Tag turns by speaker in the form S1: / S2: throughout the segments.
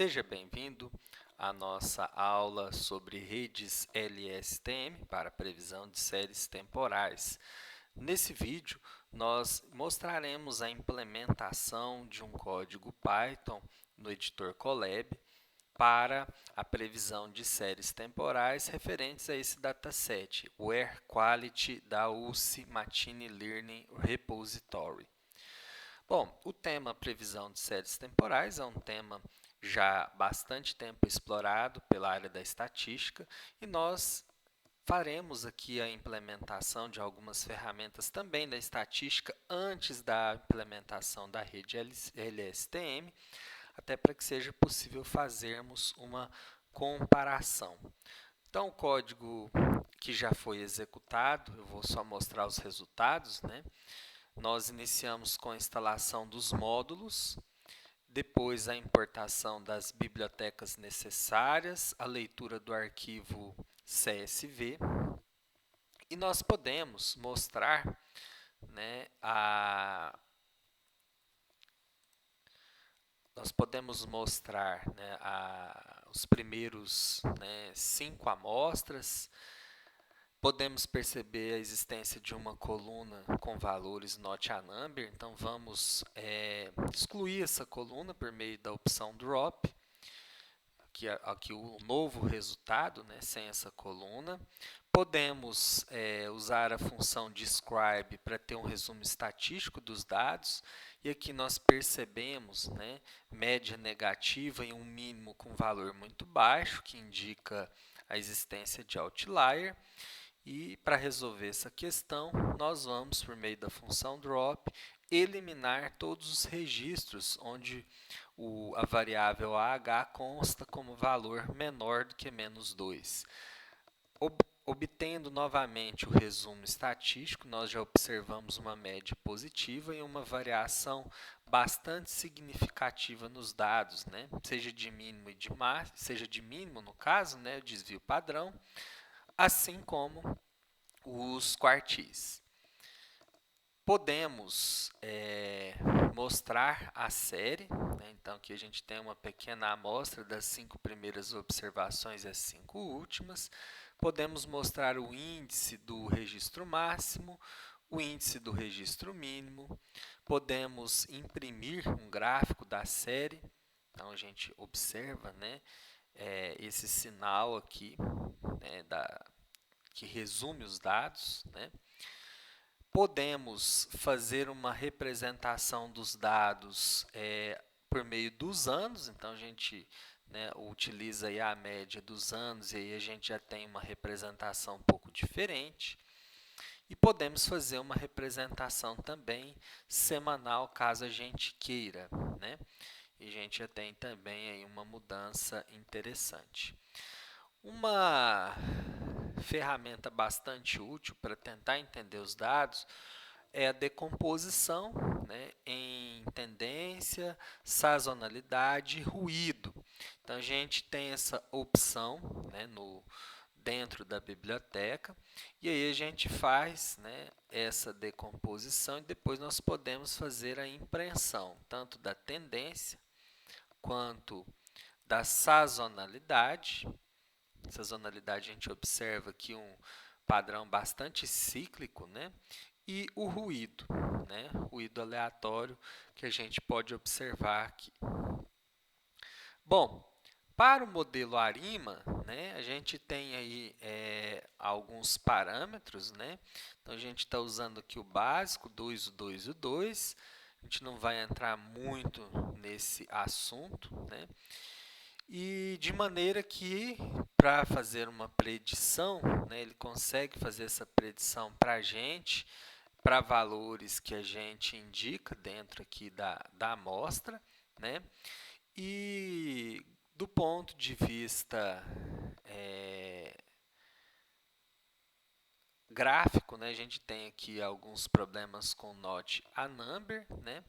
S1: Seja bem-vindo à nossa aula sobre redes LSTM para previsão de séries temporais. Nesse vídeo, nós mostraremos a implementação de um código Python no editor Colab para a previsão de séries temporais referentes a esse dataset, o Air Quality da UC Machine Learning Repository. Bom, o tema previsão de séries temporais é um tema já bastante tempo explorado pela área da estatística e nós faremos aqui a implementação de algumas ferramentas também da estatística antes da implementação da rede LSTM, até para que seja possível fazermos uma comparação. Então, o código que já foi executado, eu vou só mostrar os resultados, né? Nós iniciamos com a instalação dos módulos, depois a importação das bibliotecas necessárias, a leitura do arquivo CSV, e nós podemos mostrar, né, os primeiros 5 amostras. Podemos perceber a existência de uma coluna com valores not a number, então vamos excluir essa coluna por meio da opção drop, aqui o novo resultado, né, sem essa coluna. Podemos usar a função describe para ter um resumo estatístico dos dados, e aqui nós percebemos, né, média negativa e um mínimo com valor muito baixo, que indica a existência de outlier. E para resolver essa questão, nós vamos, por meio da função drop, eliminar todos os registros onde a variável AH consta como valor menor do que menos 2. Obtendo novamente o resumo estatístico, nós já observamos uma média positiva e uma variação bastante significativa nos dados, né? Seja de mínimo e de máximo, seja de mínimo no caso, né, o desvio padrão, assim como os quartis. Podemos mostrar a série, né? Então aqui a gente tem uma pequena amostra das 5 primeiras observações e as 5 últimas. Podemos mostrar o índice do registro máximo, o índice do registro mínimo. Podemos imprimir um gráfico da série. Então a gente observa, né, esse sinal aqui, né, que resume os dados, né? Podemos fazer uma representação dos dados por meio dos anos, então a gente, né, utiliza aí a média dos anos e aí a gente já tem uma representação um pouco diferente. E podemos fazer uma representação também semanal, caso a gente queira, né? E a gente já tem também aí uma mudança interessante. Uma ferramenta bastante útil para tentar entender os dados é a decomposição, né, em tendência, sazonalidade e ruído. Então, a gente tem essa opção, né, dentro da biblioteca, e aí a gente faz, né, essa decomposição e depois nós podemos fazer a impressão tanto da tendência quanto da sazonalidade. Sazonalidade, a gente observa aqui um padrão bastante cíclico, né? E o ruído, né? Ruído aleatório que a gente pode observar aqui. Bom, para o modelo ARIMA, né, a gente tem aí alguns parâmetros, né? Então, a gente está usando aqui o básico, 2, o 2 e o 2. A gente não vai entrar muito nesse assunto, né? E de maneira que, para fazer uma predição, né, ele consegue fazer essa predição para a gente, para valores que a gente indica dentro aqui da amostra, né? E do ponto de vista gráfico, né, a gente tem aqui alguns problemas com not a number, né?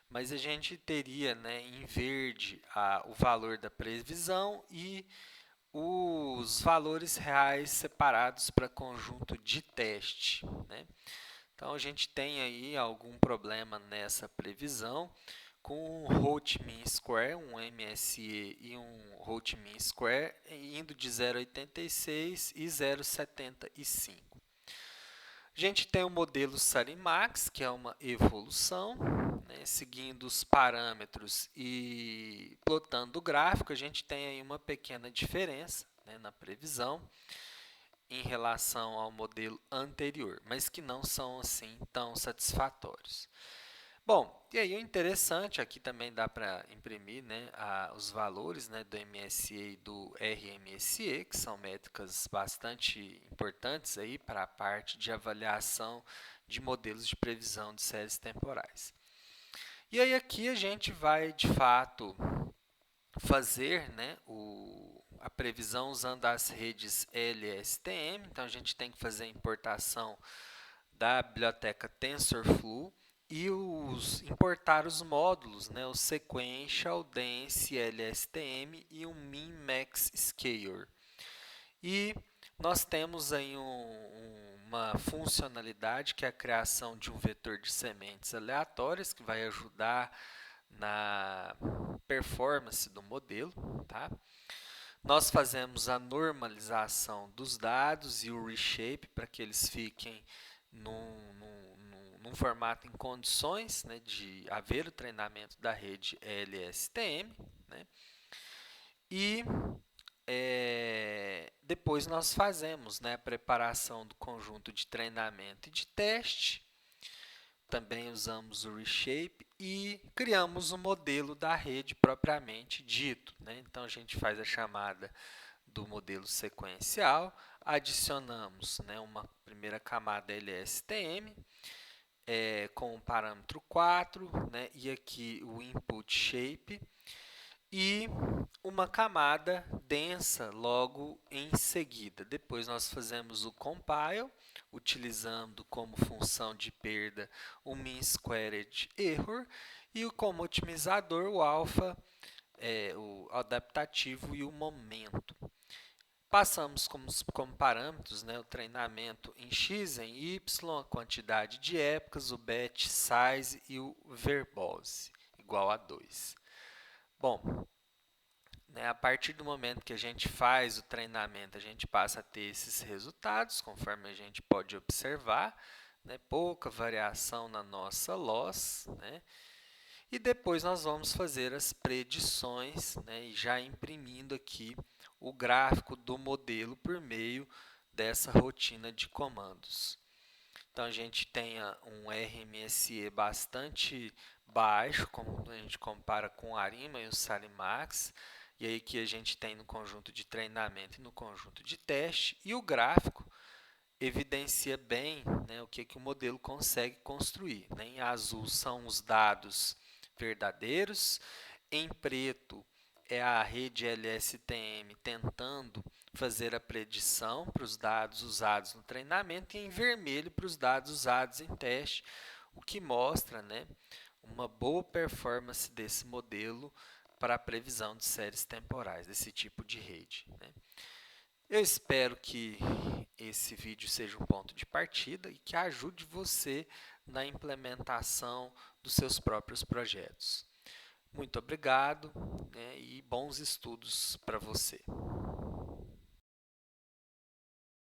S1: Mas a gente teria, né, em verde o valor da previsão e os valores reais separados para conjunto de teste, né? Então, a gente tem aí algum problema nessa previsão com um Root Mean Square, um MSE e um Root Mean Square, indo de 0,86 e 0,75. A gente tem o modelo Sarimax, que é uma evolução, né, seguindo os parâmetros e plotando o gráfico, a gente tem aí uma pequena diferença, né, na previsão em relação ao modelo anterior, mas que não são assim tão satisfatórios. Bom, e aí o interessante, aqui também dá para imprimir, né, os valores, né, do MSE e do RMSE, que são métricas bastante importantes aí para a parte de avaliação de modelos de previsão de séries temporais. E aí aqui a gente vai, de fato, fazer, né, a previsão usando as redes LSTM, então a gente tem que fazer a importação da biblioteca TensorFlow e importar os módulos, né, o Sequential, Dense, LSTM e o Min Max Scaler. E nós temos aí uma funcionalidade que é a criação de um vetor de sementes aleatórias que vai ajudar na performance do modelo, tá? Nós fazemos a normalização dos dados e o reshape para que eles fiquem num formato em condições, né, de haver o treinamento da rede LSTM, né? E depois nós fazemos, né, a preparação do conjunto de treinamento e de teste. Também usamos o reshape e criamos o modelo da rede propriamente dito, né? Então a gente faz a chamada do modelo sequencial, adicionamos, né, uma primeira camada LSTM com o parâmetro 4, né, e aqui o input shape, e uma camada densa logo em seguida. Depois nós fazemos o compile, utilizando como função de perda o mean squared error e como otimizador o alpha, o adaptativo e o momento. Passamos como parâmetros, né, o treinamento em x, em y, a quantidade de épocas, o batch size e o verbose, igual a 2. Bom, né, a partir do momento que a gente faz o treinamento, a gente passa a ter esses resultados, conforme a gente pode observar, né, pouca variação na nossa loss, né, e depois nós vamos fazer as predições, né, e já imprimindo aqui o gráfico do modelo por meio dessa rotina de comandos. Então, a gente tem um RMSE bastante baixo, como a gente compara com o ARIMA e o Sarimax, e aí que a gente tem no conjunto de treinamento e no conjunto de teste, e o gráfico evidencia bem, né, o que o modelo consegue construir, né? Em azul são os dados verdadeiros, em preto é a rede LSTM tentando fazer a predição para os dados usados no treinamento e em vermelho para os dados usados em teste, o que mostra, né, uma boa performance desse modelo para a previsão de séries temporais, desse tipo de rede, né? Eu espero que esse vídeo seja um ponto de partida e que ajude você na implementação dos seus próprios projetos. Muito obrigado, né, e bons estudos para você.